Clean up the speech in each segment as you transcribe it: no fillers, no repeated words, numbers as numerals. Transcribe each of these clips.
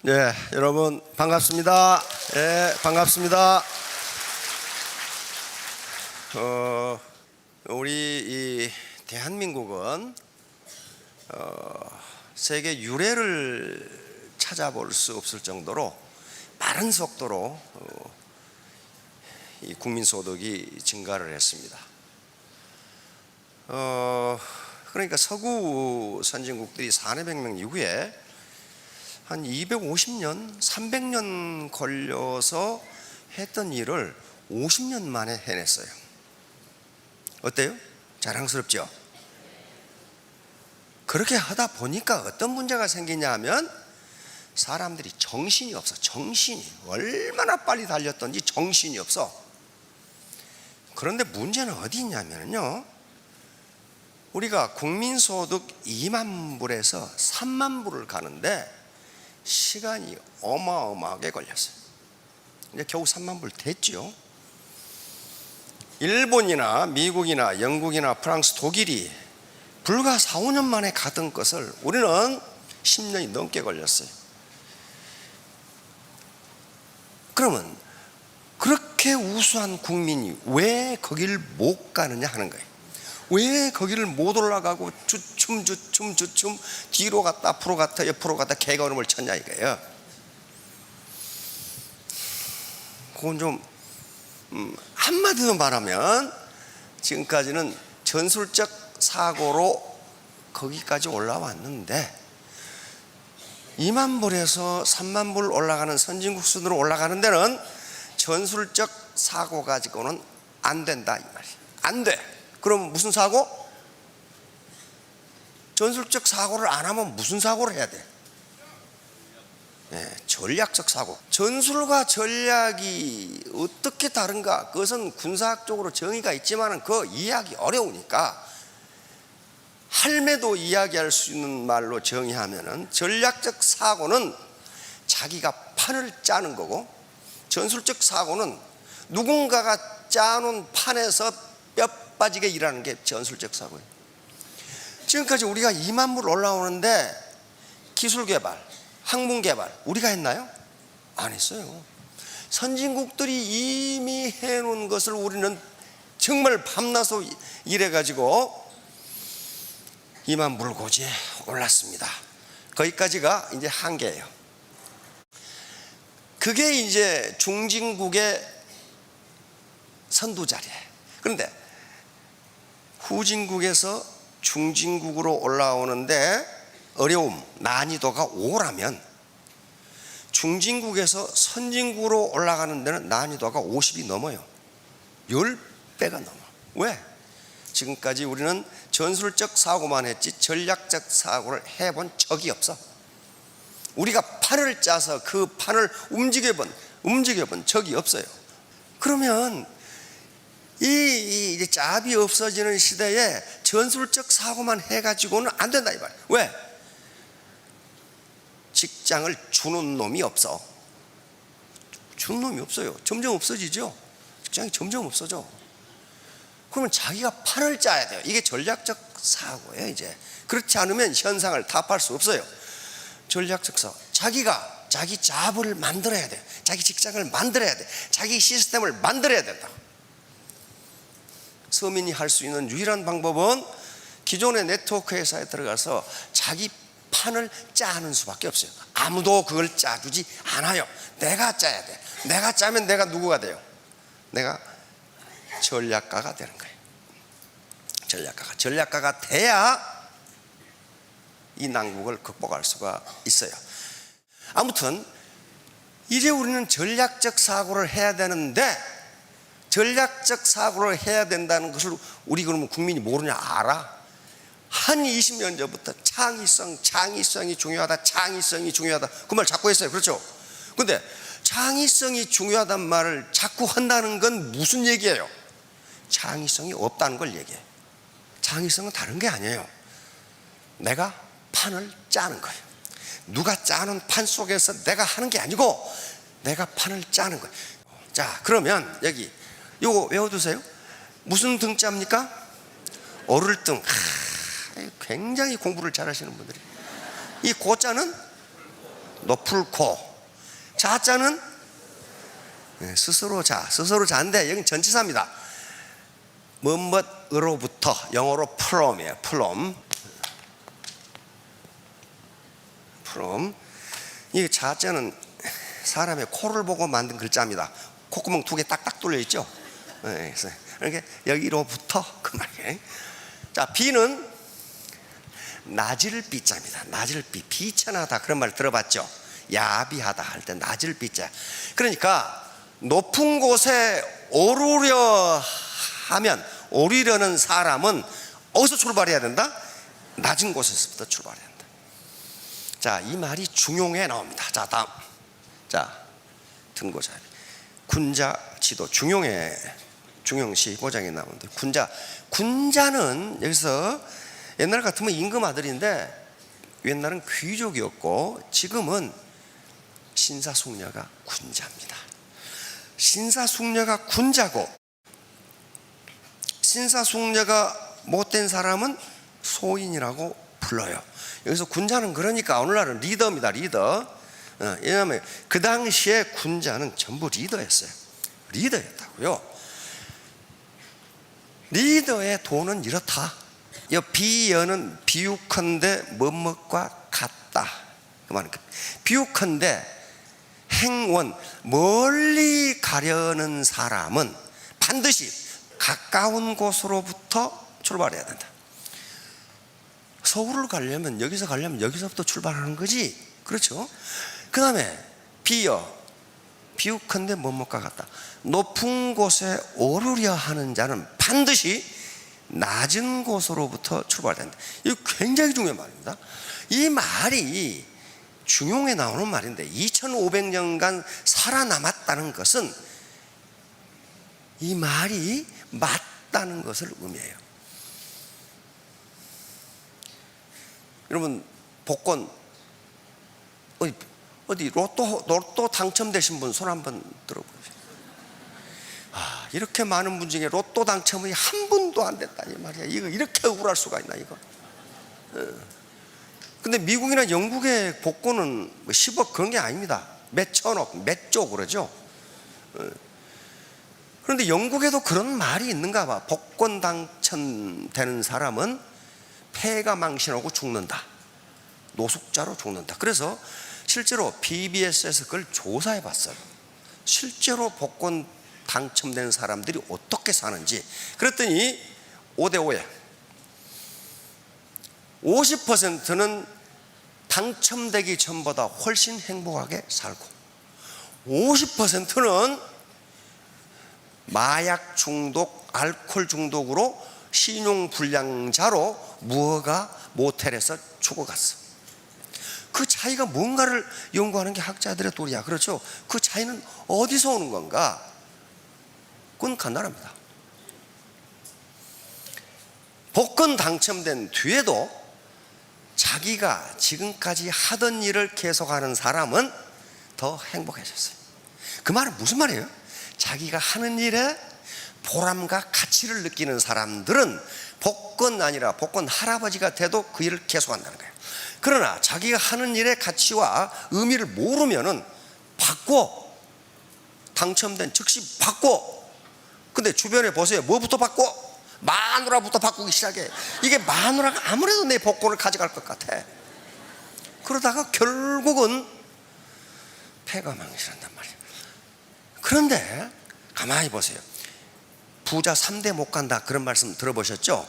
네, 여러분 반갑습니다. 반갑습니다. 우리 이 대한민국은 세계 유례를 찾아볼 수 없을 정도로 빠른 속도로 이 국민소득이 증가를 했습니다. 그러니까 서구 선진국들이 산업혁명 이후에 한 250년, 300년 걸려서 했던 일을 50년 만에 해냈어요. 어때요? 자랑스럽죠? 그렇게 하다 보니까 어떤 문제가 생기냐 하면 사람들이 정신이 없어. 정신이 얼마나 빨리 달렸던지 정신이 없어. 그런데 문제는 어디 있냐면요, 우리가 국민소득 2만 불에서 3만 불을 가는데 시간이 어마어마하게 걸렸어요. 이제 겨우 3만 불 됐죠. 일본이나 미국이나 영국이나 프랑스, 독일이 불과 4, 5년 만에 가던 것을 우리는 10년이 넘게 걸렸어요. 그러면 그렇게 우수한 국민이 왜 거기를 못 가느냐 하는 거예요. 왜 거기를 못 올라가고 주춤 뒤로 갔다 앞으로 갔다 옆으로 갔다 개걸음을 쳤냐 이거예요. 그건 좀 한마디로 말하면 지금까지는 전술적 사고로 거기까지 올라왔는데 2만 불에서 3만 불 올라가는 선진국 수준으로 올라가는 데는 전술적 사고 가지고는 안 된다 이 말이에요. 안 돼. 그럼 무슨 사고? 전술적 사고를 안 하면 무슨 사고를 해야 돼? 전략적 사고. 전술과 전략이 어떻게 다른가? 그것은 군사학적으로 정의가 있지만 그 이해하기 어려우니까 할매도 이야기할 수 있는 말로 정의하면은 전략적 사고는 자기가 판을 짜는 거고, 전술적 사고는 누군가가 짜놓은 판에서 뼈 빠지게 일하는 게 전술적 사고예요. 지금까지 우리가 2만 불 올라오는데 기술 개발, 학문 개발 우리가 했나요? 안 했어요. 선진국들이 이미 해놓은 것을 우리는 정말 밤낮으로 일해가지고 2만 불 고지에 올랐습니다. 거기까지가 이제 한계예요. 그게 이제 중진국의 선두자리예요. 그런데 후진국에서 중진국으로 올라오는데 어려움, 난이도가 5라면 중진국에서 선진국으로 올라가는 데는 난이도가 50이 넘어요. 10배가 넘어. 왜? 지금까지 우리는 전술적 사고만 했지 전략적 사고를 해본 적이 없어. 우리가 판을 짜서 그 판을 움직여본 적이 없어요. 그러면 이 짭이 없어지는 시대에 전술적 사고만 해가지고는 안 된다 이 말이에요. 왜? 직장을 주는 놈이 없어. 주는 놈이 없어요. 점점 없어지죠. 직장이 점점 없어져. 그러면 자기가 판을 짜야 돼요. 이게 전략적 사고예요. 이제 그렇지 않으면 현상을 타파할 수 없어요. 전략적 사고. 자기가 자기 잡을 만들어야 돼. 자기 직장을 만들어야 돼. 자기 시스템을 만들어야 된다. 서민이 할 수 있는 유일한 방법은 기존의 네트워크 회사에 들어가서 자기 판을 짜는 수밖에 없어요. 아무도 그걸 짜주지 않아요. 내가 짜야 돼. 내가 짜면 내가 누구가 돼요? 내가 전략가가 되는 거예요. 전략가가 돼야 이 난국을 극복할 수가 있어요. 아무튼 이제 우리는 전략적 사고를 해야 되는데 전략적 사고를 해야 된다는 것을 우리 그러면 국민이 모르냐? 알아. 한 20년 전부터 창의성이 중요하다, 창의성이 중요하다 그 말 자꾸 했어요. 그렇죠? 근데 창의성이 중요하단 말을 자꾸 한다는 건 무슨 얘기예요? 창의성이 없다는 걸 얘기해요. 창의성은 다른 게 아니에요. 내가 판을 짜는 거예요. 누가 짜는 판 속에서 내가 하는 게 아니고 내가 판을 짜는 거예요. 자, 그러면 여기 이거 외워두세요. 무슨 등자입니까? 오를등. 굉장히 공부를 잘하시는 분들이. 이 고자는 높을 코. 자자는 스스로 자인데 여기 전치사입니다. 뭐뭐으로부터, 영어로 from이에요. from. 이 자자는 사람의 코를 보고 만든 글자입니다. 콧구멍 2개 딱딱 뚫려 있죠. 그러니까 여기로부터 그 말이에요. 자, 비는 낮을 비자입니다. 낮을 비, 비천하다 그런 말 들어봤죠? 야비하다 할 때 낮을 비자. 그러니까 높은 곳에 오르려는 사람은 어디서 출발해야 된다? 낮은 곳에서부터 출발해야 된다. 자, 이 말이 중용에 나옵니다. 자, 다음. 자, 등고자비. 군자 지도. 중용에, 중용시 5장에 나오는데, 군자는 여기서 옛날 같으면 임금 아들인데 옛날은 귀족이었고 지금은 신사숙녀가 군자입니다. 신사숙녀가 군자고, 신사숙녀가 못된 사람은 소인이라고 불러요. 여기서 군자는 그러니까 오늘날은 리더입니다. 리더. 왜냐하면 그 당시에 군자는 전부 리더였어요. 리더였다고요. 리더의 도는 이렇다. 이 비여는 비유컨대 뭐뭇과 같다. 그 말은 비유컨대 행원, 멀리 가려는 사람은 반드시 가까운 곳으로부터 출발해야 된다. 서울을 가려면 여기서부터 출발하는 거지. 그렇죠? 그 다음에 비유컨대 뭐뭇과 같다. 높은 곳에 오르려 하는 자는 반드시 낮은 곳으로부터 출발된다. 이거 굉장히 중요한 말입니다. 이 말이 중용에 나오는 말인데 2500년간 살아남았다는 것은 이 말이 맞다는 것을 의미해요. 여러분, 복권 어디 로또 당첨되신 분 손 한번 들어보세요. 이렇게 많은 분 중에 로또 당첨이 한 분도 안 됐다니 말이야. 이거 이렇게 억울할 수가 있나 이거. 근데 미국이나 영국의 복권은 10억 그런 게 아닙니다. 몇 천억, 몇 조 그러죠. 그런데 영국에도 그런 말이 있는가 봐. 복권 당첨되는 사람은 폐가 망신하고 죽는다. 노숙자로 죽는다. 그래서 실제로 BBS에서 그걸 조사해 봤어요. 실제로 복권 당첨된 사람들이 어떻게 사는지. 그랬더니 5대5에 50%는 당첨되기 전보다 훨씬 행복하게 살고, 50%는 마약 중독, 알코올 중독으로 신용불량자로 무허가 모텔에서 죽어갔어. 그 차이가 뭔가를 연구하는 게 학자들의 도리야. 그렇죠? 그 차이는 어디서 오는 건가? 그건 간단합니다. 복권 당첨된 뒤에도 자기가 지금까지 하던 일을 계속하는 사람은 더 행복해졌어요. 그 말은 무슨 말이에요? 자기가 하는 일에 보람과 가치를 느끼는 사람들은 복권 아니라 복권 할아버지가 돼도 그 일을 계속한다는 거예요. 그러나 자기가 하는 일의 가치와 의미를 모르면은 바꿔, 당첨된 즉시 바꿔. 근데 주변에 보세요. 뭐부터 바꿔? 마누라부터 바꾸기 시작해. 이게 마누라가 아무래도 내 복권을 가져갈 것 같아. 그러다가 결국은 폐가 망신한단 말이에요. 그런데 가만히 보세요. 부자 3대 못 간다 그런 말씀 들어보셨죠?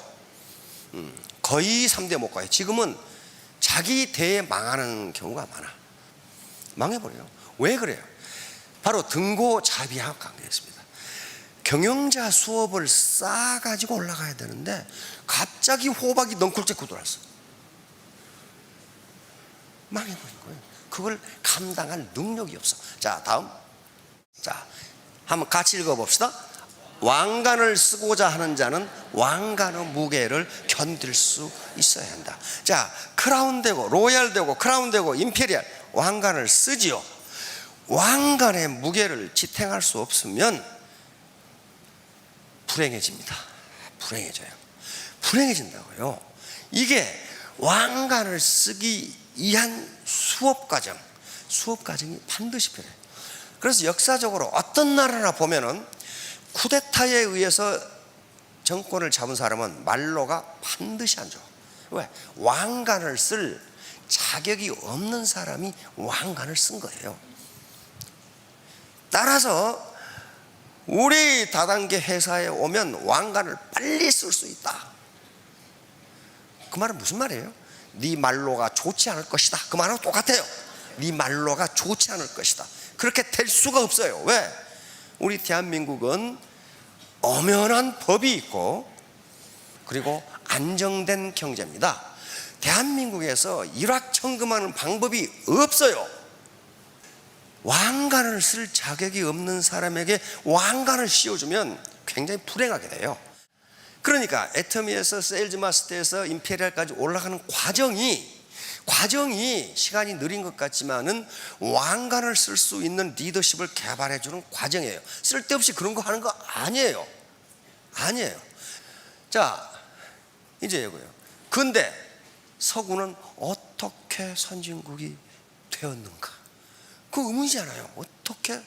거의 3대 못 가요. 지금은 자기 대에 망하는 경우가 많아. 망해버려요. 왜 그래요? 바로 등고자비하고 관계있습니다. 경영자 수업을 쌓아가지고 올라가야 되는데 갑자기 호박이 넝쿨째 들어왔어. 망해버린 거예요. 그걸 감당할 능력이 없어. 자, 다음. 자, 한번 같이 읽어봅시다. 왕관을 쓰고자 하는 자는 왕관의 무게를 견딜 수 있어야 한다. 자, 크라운 되고 로얄 되고 크라운 되고 임페리얼 왕관을 쓰지요. 왕관의 무게를 지탱할 수 없으면 불행해집니다. 불행해진다고요. 이게 왕관을 쓰기 위한 수업 과정, 수업 과정이 반드시 필요해요. 그래서 역사적으로 어떤 나라나 보면은 쿠데타에 의해서 정권을 잡은 사람은 말로가 반드시 안 좋아. 왜? 왕관을 쓸 자격이 없는 사람이 왕관을 쓴 거예요. 따라서 우리 다단계 회사에 오면 왕관을 빨리 쓸 수 있다. 그 말은 무슨 말이에요? 네 말로가 좋지 않을 것이다. 그 말하고 똑같아요. 네 말로가 좋지 않을 것이다. 그렇게 될 수가 없어요. 왜? 우리 대한민국은 엄연한 법이 있고 그리고 안정된 경제입니다. 대한민국에서 일확천금하는 방법이 없어요. 왕관을 쓸 자격이 없는 사람에게 왕관을 씌워주면 굉장히 불행하게 돼요. 그러니까 애터미에서 세일즈 마스터에서 임페리얼까지 올라가는 과정이 시간이 느린 것 같지만은 왕관을 쓸 수 있는 리더십을 개발해 주는 과정이에요. 쓸데없이 그런 거 하는 거 아니에요. 자, 이제 이거예요. 근데 서구는 어떻게 선진국이 되었는가? 그 의문이잖아요. 어떻게?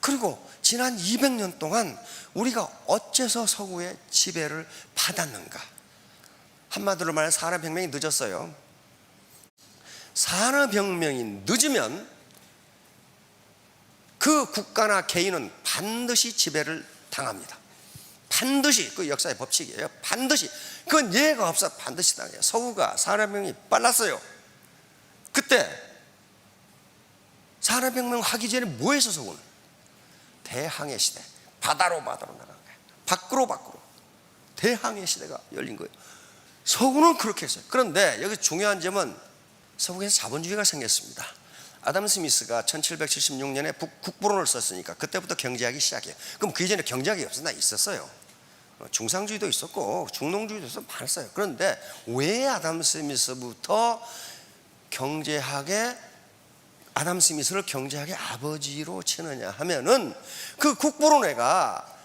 그리고 지난 200년 동안 우리가 어째서 서구의 지배를 받았는가? 한마디로 말해 산업혁명이 늦었어요. 산업혁명이 늦으면 그 국가나 개인은 반드시 지배를 당합니다. 반드시. 그 역사의 법칙이에요. 반드시. 그건 예가 없어. 반드시 당해요. 서구가 산업혁명이 빨랐어요. 그때 산업혁명 하기 전에 뭐 했어 서구는? 대항해 시대. 바다로 나간 거예요. 밖으로 대항해 시대가 열린 거예요. 서구는 그렇게 했어요. 그런데 여기 중요한 점은 서구에서 자본주의가 생겼습니다. 아담 스미스가 1776년에 국부론을 썼으니까 그때부터 경제학이 시작해요. 그럼 그 이전에 경제학이 없었나? 있었어요. 중상주의도 있었고 중농주의도 있었고 많았어요. 그런데 왜 아담 스미스부터 아담 스미스를 경제학의 아버지로 치느냐 하면은 그 국부론회가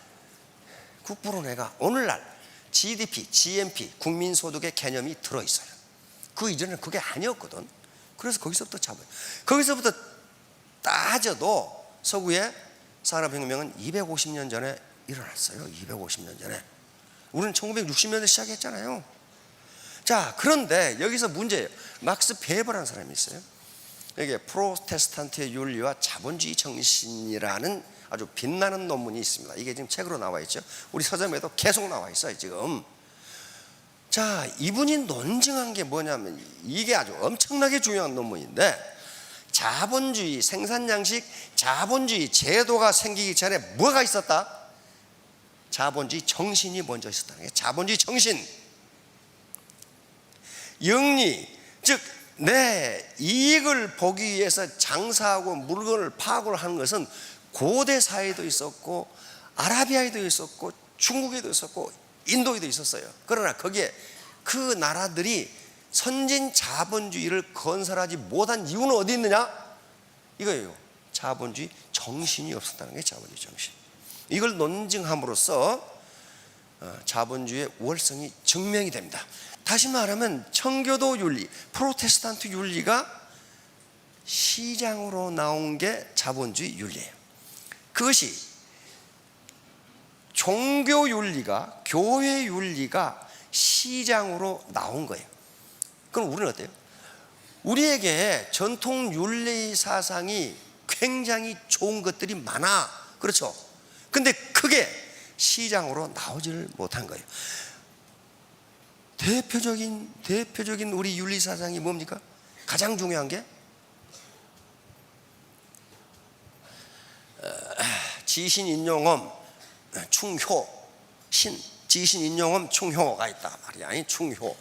오늘날 GDP, GNP, 국민소득의 개념이 들어있어요. 그 이전에는 그게 아니었거든. 그래서 거기서부터 따져도 서구의 산업혁명은 250년 전에 일어났어요. 250년 전에. 우리는 1960년대 시작했잖아요. 자, 그런데 여기서 문제예요. 막스 베버라는 사람이 있어요. 여기에 프로테스탄트의 윤리와 자본주의 정신이라는 아주 빛나는 논문이 있습니다. 이게 지금 책으로 나와 있죠. 우리 서점에도 계속 나와 있어요 지금. 자, 이분이 논증한 게 뭐냐면 이게 아주 엄청나게 중요한 논문인데, 자본주의 생산양식, 자본주의 제도가 생기기 전에 뭐가 있었다? 자본주의 정신이 먼저 있었다는 게 자본주의 정신. 영리, 즉 내 이익을 보기 위해서 장사하고 물건을 파악을 하는 것은 고대 사회도 있었고 아라비아에도 있었고 중국에도 있었고 인도에도 있었어요. 그러나 거기에 그 나라들이 선진 자본주의를 건설하지 못한 이유는 어디 있느냐? 이거예요. 자본주의 정신이 없었다는 게 자본주의 정신. 이걸 논증함으로써 자본주의의 우월성이 증명이 됩니다. 다시 말하면 청교도 윤리, 프로테스탄트 윤리가 시장으로 나온 게 자본주의 윤리예요. 그것이 종교 윤리가, 교회 윤리가 시장으로 나온 거예요. 그럼 우리는 어때요? 우리에게 전통 윤리 사상이 굉장히 좋은 것들이 많아. 그렇죠? 근데 그게 시장으로 나오지를 못한 거예요. 대표적인 우리 윤리 사상이 뭡니까? 가장 중요한 게 지신인용엄 충효, 지신인용엄 충효가 있다 말이야. 아니 충효.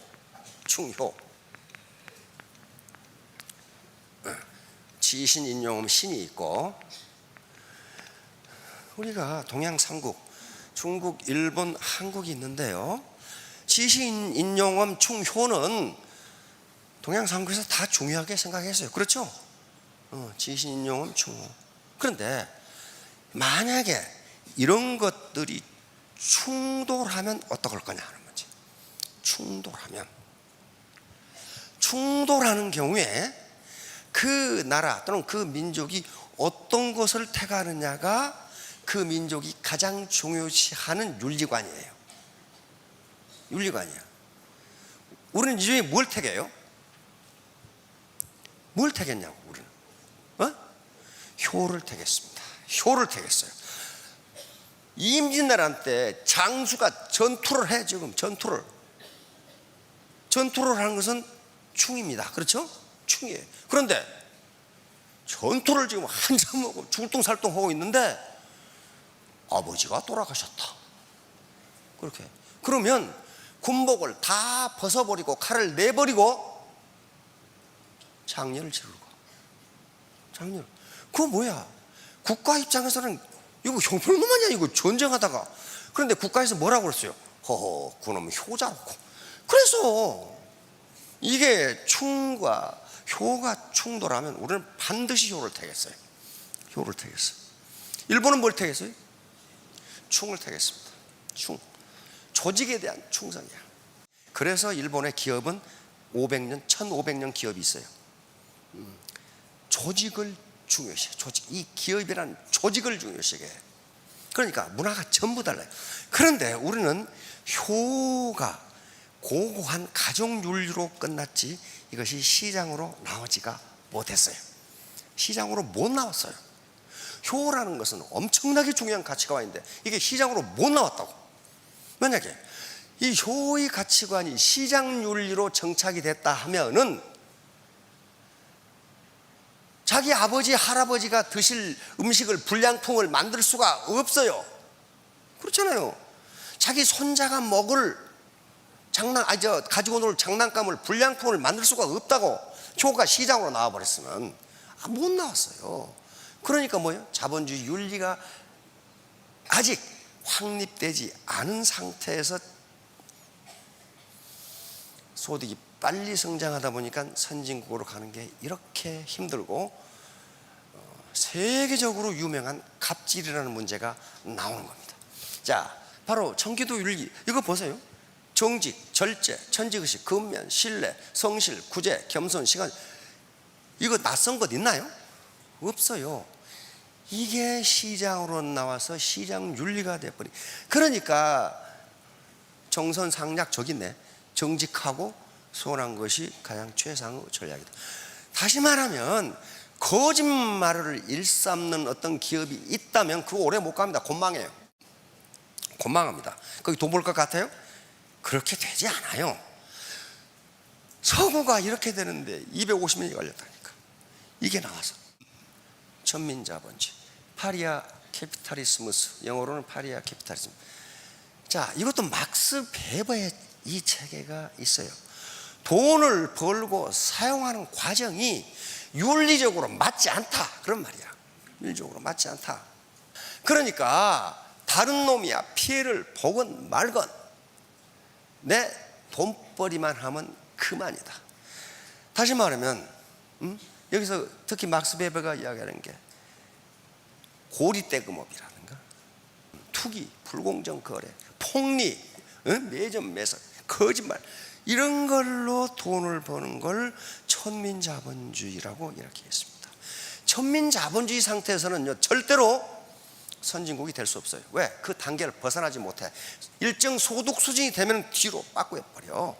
지신인용엄 신이 있고, 우리가 동양 삼국, 중국, 일본, 한국이 있는데요, 지신인용엄 충효는 동양 삼국에서 다 중요하게 생각했어요. 그렇죠? 지신인용엄 충효. 그런데 만약에 이런 것들이 충돌하면 어떡할 거냐 하는 문제. 충돌하는 경우에 그 나라 또는 그 민족이 어떤 것을 택하느냐가 그 민족이 가장 중요시하는 윤리관이에요. 윤리관이야. 우리는 이 중에 뭘 택해요? 뭘 택했냐고. 우리는 효를 택했습니다. 효를 택했어요. 임진왜란 때 장수가 전투를 해. 지금 전투를 하는 것은 충입니다. 그렇죠? 충이에요. 그런데 전투를 지금 한참 하고 죽을똥살똥하고 있는데 아버지가 돌아가셨다. 그렇게. 그러면 군복을 다 벗어버리고 칼을 내버리고 장례를 치르고. 장례. 그거 뭐야? 국가 입장에서는 이거 형편없는 아니야. 이거 전쟁하다가. 그런데 국가에서 뭐라고 그랬어요? 허허, 그놈 효자라고. 그래서 이게 충과 효가 충돌하면 우리는 반드시 효를 택했어요. 효를 택했어요. 일본은 뭘 택했어요? 충을 택했습니다. 충. 조직에 대한 충성이야. 그래서 일본의 기업은 1500년 기업이 있어요. 조직을 중요시해. 조직. 이 기업이란 조직을 중요시해. 그러니까 문화가 전부 달라요. 그런데 우리는 효가 고고한 가정윤리로 끝났지 이것이 시장으로 나오지가 못했어요. 시장으로 못 나왔어요. 효라는 것은 엄청나게 중요한 가치가 있는데 이게 시장으로 못 나왔다고. 만약에 이 효의 가치관이 시장 윤리로 정착이 됐다 하면은 자기 아버지 할아버지가 드실 음식을 불량품을 만들 수가 없어요. 그렇잖아요. 자기 손자가 먹을 가지고 놀 장난감을 불량품을 만들 수가 없다고. 효가 시장으로 나와버렸으면 못 나왔어요. 그러니까 뭐예요? 자본주의 윤리가 아직 확립되지 않은 상태에서 소득이 빨리 성장하다 보니까 선진국으로 가는 게 이렇게 힘들고 세계적으로 유명한 갑질이라는 문제가 나오는 겁니다. 자, 바로 청기도 윤리. 이거 보세요. 정직, 절제, 천지의식, 근면, 신뢰, 성실, 구제, 겸손, 시간. 이거 낯선 것 있나요? 없어요. 이게 시장으로 나와서 시장 윤리가 돼버리. 그러니까 정선상략 저기 있네. 정직하고 선한 것이 가장 최상의 전략이다. 다시 말하면 거짓말을 일삼는 어떤 기업이 있다면 그거 오래 못 갑니다. 곤망해요. 곤망합니다. 거기 돈 벌 것 같아요? 그렇게 되지 않아요. 서구가 이렇게 되는데 250년이 걸렸다니까. 이게 나와서 천민자본주의, 파리아 캐피탈리스무스, 영어로는 파리아 캐피탈리즘. 자, 이것도 막스 베버의 이 체계가 있어요. 돈을 벌고 사용하는 과정이 윤리적으로 맞지 않다. 그런 말이야. 윤리적으로 맞지 않다. 그러니까 다른 놈이야 피해를 보건 말건 내 돈벌이만 하면 그만이다. 다시 말하면 여기서 특히 막스 베버가 이야기하는 게 고리대금업이라든가 투기, 불공정 거래, 폭리, 매점 매석, 거짓말 이런 걸로 돈을 버는 걸 천민자본주의라고 이렇게 했습니다. 천민자본주의 상태에서는 절대로 선진국이 될 수 없어요. 왜? 그 단계를 벗어나지 못해. 일정 소득 수준이 되면 뒤로 빠꾸해버려.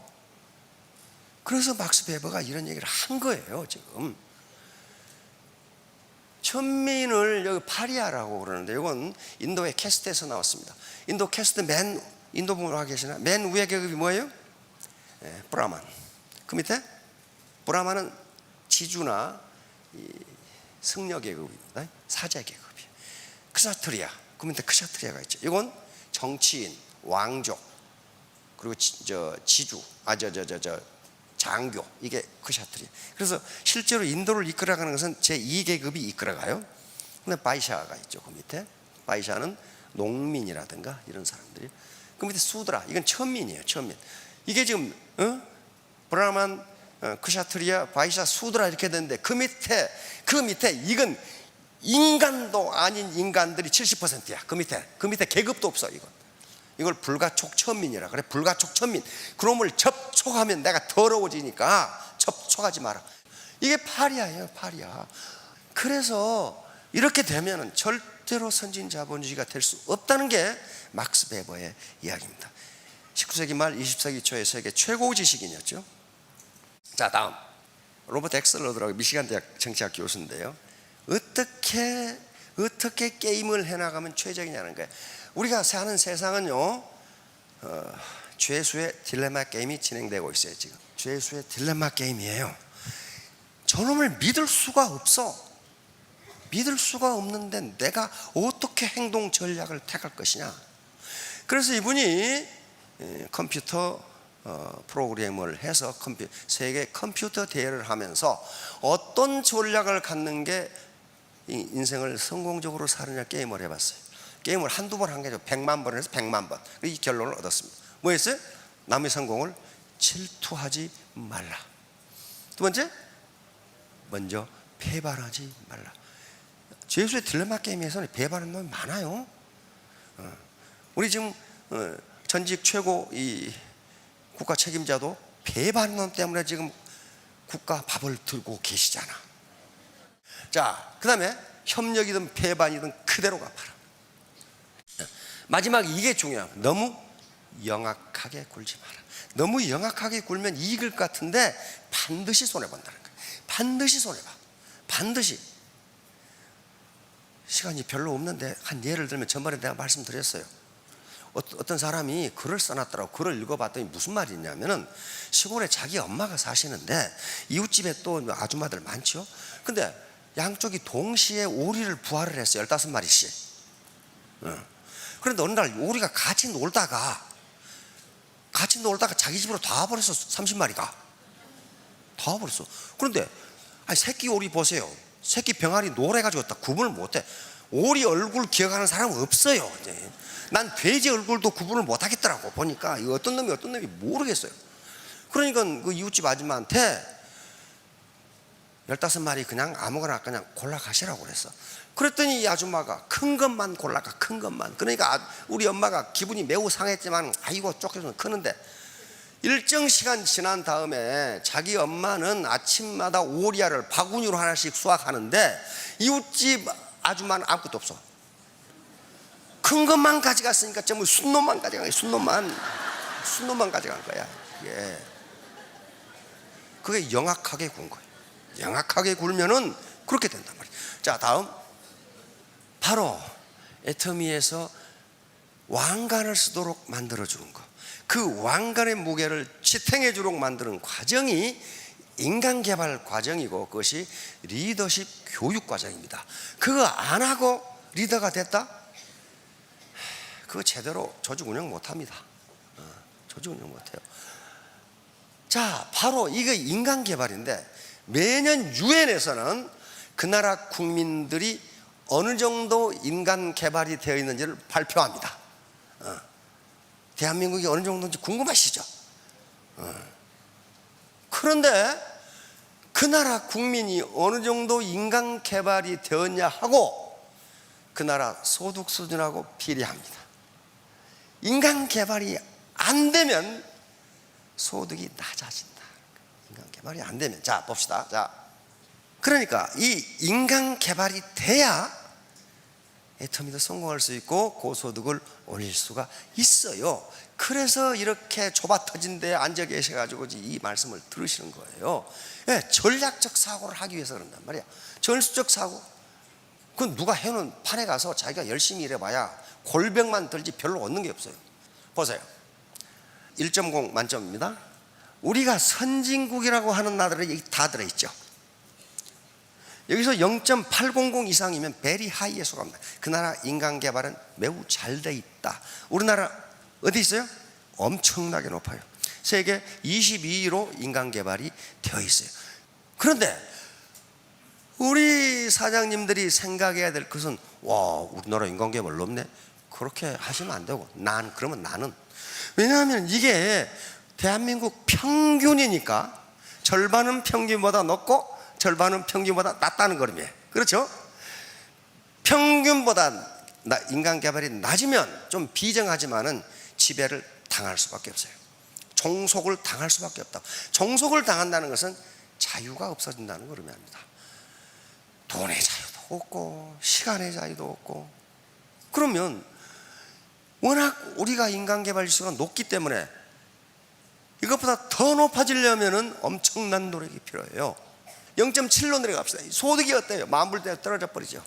그래서 막스 베버가 이런 얘기를 한 거예요. 지금 천민을 여기 파리아라고 그러는데 이건 인도의 캐스트에서 나왔습니다. 인도 캐스트 인도 분으로 와 계시나? 맨 위에 계급이 뭐예요? 브라만. 그 밑에 브라만은 지주나 승려 계급입니다. 사제 계급이에요. 크샤트리아. 그 밑에 크샤트리아가 있죠. 이건 정치인, 왕족, 그리고 지주, 장교. 이게 크샤트리아. 그래서 실제로 인도를 이끌어가는 것은 제2계급이 이끌어가요. 근데 바이샤가 있죠. 그 밑에. 바이샤는 농민이라든가 이런 사람들이. 그 밑에 수드라. 이건 천민이에요. 천민. 이게 지금 브라만, 크샤트리아, 바이샤, 수드라 이렇게 되는데 그 밑에 이건 인간도 아닌 인간들이 70%야. 그 밑에 계급도 없어. 이걸 불가촉 천민이라 그래. 불가촉 천민. 그놈을 접촉하면 내가 더러워지니까 접촉하지 마라. 이게 파리아예요, 파리아. 그래서 이렇게 되면 절대로 선진 자본주의가 될 수 없다는 게 막스 베버의 이야기입니다. 19세기 말 20세기 초의 세계 최고 지식인이었죠. 자, 다음 로버트 엑슬러드라고 미시간 대학 정치학 교수인데요. 어떻게 게임을 해나가면 최적이냐는 거예요. 우리가 사는 세상은요, 죄수의 딜레마 게임이 진행되고 있어요. 지금 죄수의 딜레마 게임이에요. 저놈을 믿을 수가 없어. 믿을 수가 없는데 내가 어떻게 행동 전략을 택할 것이냐. 그래서 이분이 컴퓨터 프로그램을 해서 세계 컴퓨터 대회를 하면서 어떤 전략을 갖는 게 인생을 성공적으로 사느냐 게임을 해봤어요. 게임을 한두 번 한 게 아니라 100만 번을 해서 100만 번. 이 결론을 얻었습니다. 뭐였어요? 남의 성공을 질투하지 말라. 두 번째, 먼저 배반하지 말라. 죄수의 딜레마 게임에서는 배반하는 놈이 많아요. 우리 지금 전직 최고 이 국가 책임자도 배반하는 놈 때문에 지금 국가 밥을 들고 계시잖아. 자, 그 다음에 협력이든 배반이든 그대로 갚아라. 마지막 이게 중요해요. 너무 영악하게 굴지 마라. 너무 영악하게 굴면 이길 것 같은데 반드시 손해본다는 거예요. 반드시 손해봐. 반드시. 시간이 별로 없는데 한 예를 들면 전번에 내가 말씀드렸어요. 어떤 사람이 글을 써놨더라고. 글을 읽어봤더니 무슨 말이 있냐면은 시골에 자기 엄마가 사시는데 이웃집에 또 아줌마들 많죠. 근데 양쪽이 동시에 오리를 부화를 했어요. 15마리씩. 그런데 어느 날 오리가 같이 놀다가 자기 집으로 다 와버렸어. 30마리가 다 와버렸어. 그런데 새끼 오리 보세요. 새끼 병아리 노래가지고 딱 구분을 못해. 오리 얼굴 기억하는 사람은 없어요. 이제. 난 돼지 얼굴도 구분을 못하겠더라고. 보니까 이거 어떤 놈이 모르겠어요. 그러니까 그 이웃집 아줌마한테 15마리 그냥 아무거나 그냥 골라 가시라고 그랬어. 그랬더니 이 아줌마가 큰 것만 골라가. 큰 것만. 그러니까 우리 엄마가 기분이 매우 상했지만 아이고 쫓겨서 크는데 일정 시간 지난 다음에 자기 엄마는 아침마다 오리알을 바구니로 하나씩 수확하는데 이웃집 아줌마는 아무것도 없어. 큰 것만 가져갔으니까 전부 순놈만 가져간 거야. 순놈만 가져간 거야. 예. 그게 영악하게 군 거예요. 영악하게 굴면은 그렇게 된단 말이에요. 자, 다음 바로 애터미에서 왕관을 쓰도록 만들어 주는 거. 그 왕관의 무게를 지탱해 주도록 만드는 과정이 인간개발 과정이고 그것이 리더십 교육 과정입니다. 그거 안 하고 리더가 됐다? 그거 제대로 조직 운영 못합니다. 조직 운영 못해요. 자, 바로 이거 인간개발인데 매년 유엔에서는 그 나라 국민들이 어느 정도 인간개발이 되어 있는지를 발표합니다. 대한민국이 어느 정도인지 궁금하시죠? 그런데 그 나라 국민이 어느 정도 인간 개발이 되었냐 하고 그 나라 소득 수준하고 비례합니다. 인간 개발이 안 되면 소득이 낮아진다. 인간 개발이 안 되면. 자, 봅시다. 자, 그러니까 이 인간 개발이 돼야 애터미도 성공할 수 있고 고소득을 올릴 수가 있어요. 그래서 이렇게 좁아 터진 데에 앉아 계셔가지고 이 말씀을 들으시는 거예요. 네, 전략적 사고를 하기 위해서 그런단 말이야. 전술적 사고. 그건 누가 해놓은 판에 가서 자기가 열심히 일해봐야 골병만 들지 별로 얻는 게 없어요. 보세요. 1.0 만점입니다. 우리가 선진국이라고 하는 나라들이 다 들어있죠. 여기서 0.800 이상이면 베리 하이에 속합니다. 그 나라 인간개발은 매우 잘 돼 있다. 우리나라 어디 있어요? 엄청나게 높아요. 세계 22위로 인간개발이 되어 있어요. 그런데 우리 사장님들이 생각해야 될 것은 와, 우리나라 인간개발 높네. 그렇게 하시면 안 되고 그러면 나는 왜냐하면 이게 대한민국 평균이니까 절반은 평균보다 높고 절반은 평균보다 낮다는 거름이에요. 그렇죠? 평균보다 인간개발이 낮으면 좀 비정하지만은 지배를 당할 수밖에 없어요. 종속을 당할 수밖에 없다. 종속을 당한다는 것은 자유가 없어진다는 걸 의미합니다. 돈의 자유도 없고 시간의 자유도 없고. 그러면 워낙 우리가 인간개발 지수가 높기 때문에 이것보다 더 높아지려면 엄청난 노력이 필요해요. 0.7로 내려갑시다. 소득이 어때요? 만불대 떨어져 버리죠.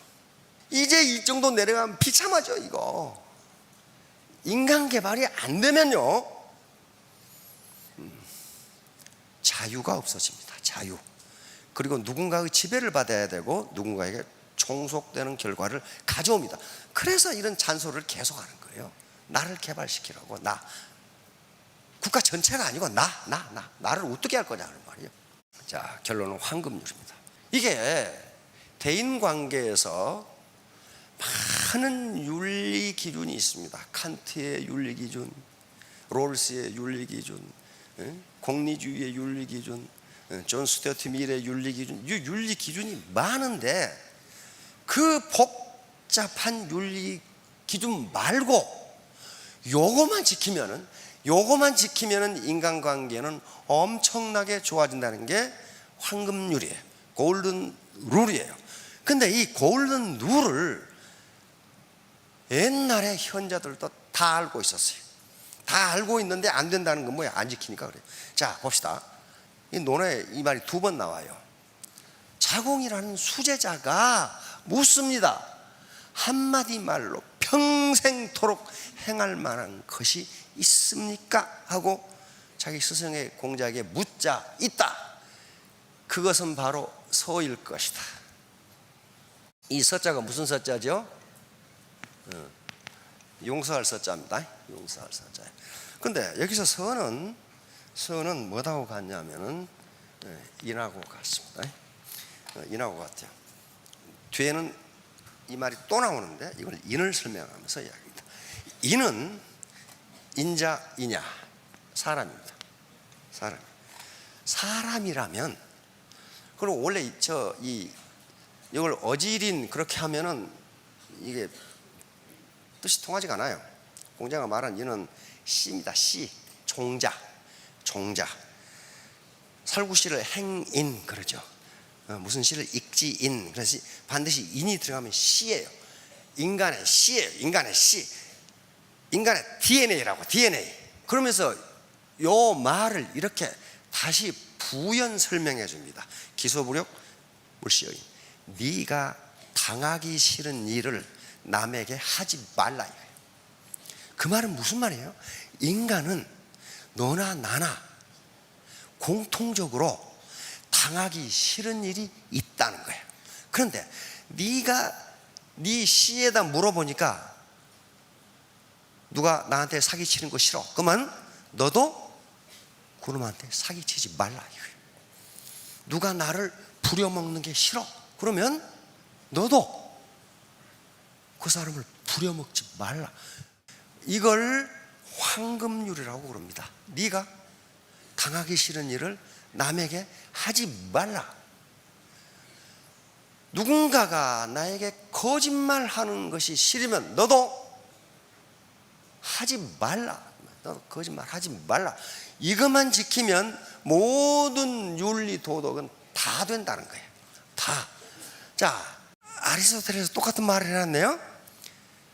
이제 이 정도 내려가면 비참하죠. 이거 인간개발이 안 되면요, 자유가 없어집니다. 자유. 그리고 누군가의 지배를 받아야 되고 누군가에게 종속되는 결과를 가져옵니다. 그래서 이런 잔소리를 계속하는 거예요. 나를 개발시키라고. 나 국가 전체가 아니고 나를 어떻게 할 거냐는 말이에요. 자, 결론은 황금률입니다. 이게 대인관계에서 많은 윤리 기준이 있습니다. 칸트의 윤리 기준, 롤스의 윤리 기준, 공리주의의 윤리 기준, 존 스튜어트 밀의 윤리 기준, 이 윤리 기준이 많은데 그 복잡한 윤리 기준 말고 요거만 지키면은 인간관계는 엄청나게 좋아진다는 게 황금률이에요. 골든 룰이에요. 근데 이 골든 룰을 옛날에 현자들도 다 알고 있었어요. 다 알고 있는데 안 된다는 건 뭐야? 안 지키니까 그래요. 자, 봅시다. 이 논에 이 말이 2번 나와요. 자공이라는 수제자가 묻습니다. 한마디 말로 평생토록 행할 만한 것이 있습니까? 하고 자기 스승의 공자에게 묻자. 있다. 그것은 바로 서일 것이다. 이 서자가 무슨 서자죠? 용서할 서자입니다. 용서할 서자. 근데 여기서 서는 뭐라고 갔냐면은 인하고 같습니다. 인하고 같아요. 뒤에는 이 말이 또 나오는데 이걸 인을 설명하면서 이야기합니다. 인은 인자, 이냐, 사람입니다. 사람이라면, 그리고 원래 이걸 어지린 그렇게 하면은 이게 뜻이 통하지가 않아요. 공자가 말한 인은 씨입니다. 씨, 종자. 살구씨를 행인 그러죠. 무슨 씨를 익지인. 그래서 반드시 인이 들어가면 씨예요. 인간의 씨예요. 인간의 씨. 인간의 DNA라고. DNA. 그러면서 요 말을 이렇게 다시 부연 설명해 줍니다. 기소부력 물시여인. 네가 당하기 싫은 일을 남에게 하지 말라. 그 말은 무슨 말이에요? 인간은 너나 나나 공통적으로 당하기 싫은 일이 있다는 거예요. 그런데 네 씨에다 물어보니까 누가 나한테 사기치는 거 싫어. 그러면 너도 그놈한테 사기치지 말라 이거예요. 누가 나를 부려먹는 게 싫어. 그러면 너도 그 사람을 부려먹지 말라. 이걸 황금률이라고 그럽니다. 네가 당하기 싫은 일을 남에게 하지 말라. 누군가가 나에게 거짓말하는 것이 싫으면 너도 하지 말라. 너도 거짓말 하지 말라. 이것만 지키면 모든 윤리 도덕은 다 된다는 거예요. 다. 자, 아리스토텔에서 똑같은 말을 해놨네요.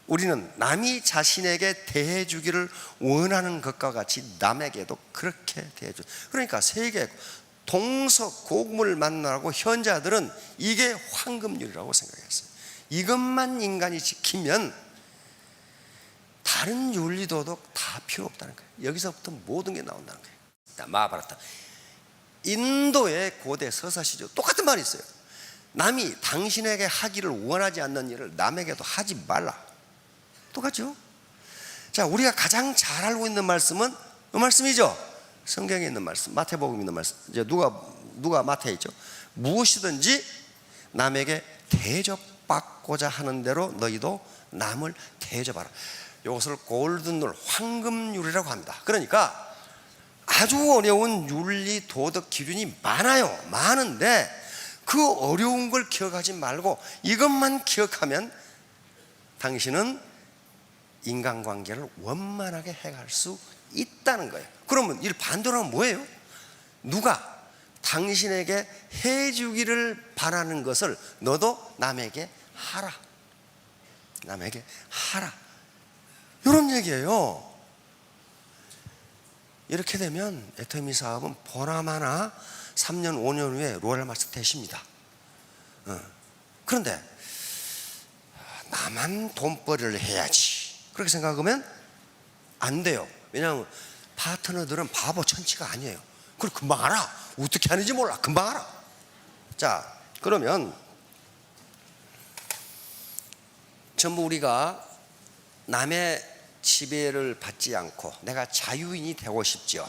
우리는 남이 자신에게 대해주기를 원하는 것과 같이 남에게도 그렇게 대해줘. 그러니까 세계 동서고금을 만나고 현자들은 이게 황금률이라고 생각했어요. 이것만 인간이 지키면 다른 윤리도덕 다 필요 없다는 거예요. 여기서부터 모든 게 나온다는 거예요. 마하바라타. 인도의 고대 서사시죠. 똑같은 말이 있어요. 남이 당신에게 하기를 원하지 않는 일을 남에게도 하지 말라. 똑같죠? 자, 우리가 가장 잘 알고 있는 말씀은 이 말씀이죠. 성경에 있는 말씀, 마태복음에 있는 말씀. 이제 누가 마태에 있죠? 무엇이든지 남에게 대접받고자 하는 대로 너희도 남을 대접하라. 이것을 골든룰, 황금률이라고 합니다. 그러니까 아주 어려운 윤리 도덕 기준이 많은데 그 어려운 걸 기억하지 말고 이것만 기억하면 당신은 인간관계를 원만하게 해갈 수 있다는 거예요. 그러면 이 반대로 하면 뭐예요? 누가 당신에게 해주기를 바라는 것을 너도 남에게 하라. 남에게 하라. 이런 얘기예요. 이렇게 되면 애터미 사업은 보나마나 3년 5년 후에 로얄 마스터 되십니다. 그런데 나만 돈벌이를 해야지 그렇게 생각하면 안 돼요. 왜냐하면 파트너들은 바보 천치가 아니에요. 그걸 금방 알아. 어떻게 하는지 몰라. 금방 알아. 자, 그러면 전부 우리가 남의 지배를 받지 않고 내가 자유인이 되고 싶죠.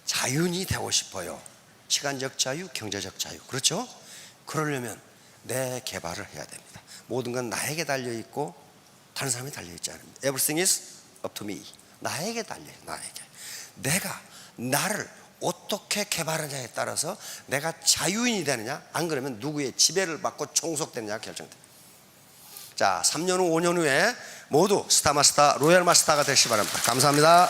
자유인이 되고 싶어요. 시간적 자유, 경제적 자유. 그렇죠? 그러려면 내 개발을 해야 됩니다. 모든 건 나에게 달려있고 다른 사람이 달려있지 않습니다. Everything is up to me. 나에게 달려요. 나에게. 내가 나를 어떻게 개발하느냐에 따라서 내가 자유인이 되느냐 안 그러면 누구의 지배를 받고 종속되느냐가 결정됩니다. 자, 3년 후 5년 후에 모두 스타마스터 로얄 마스터가 되시기 바랍니다. 감사합니다.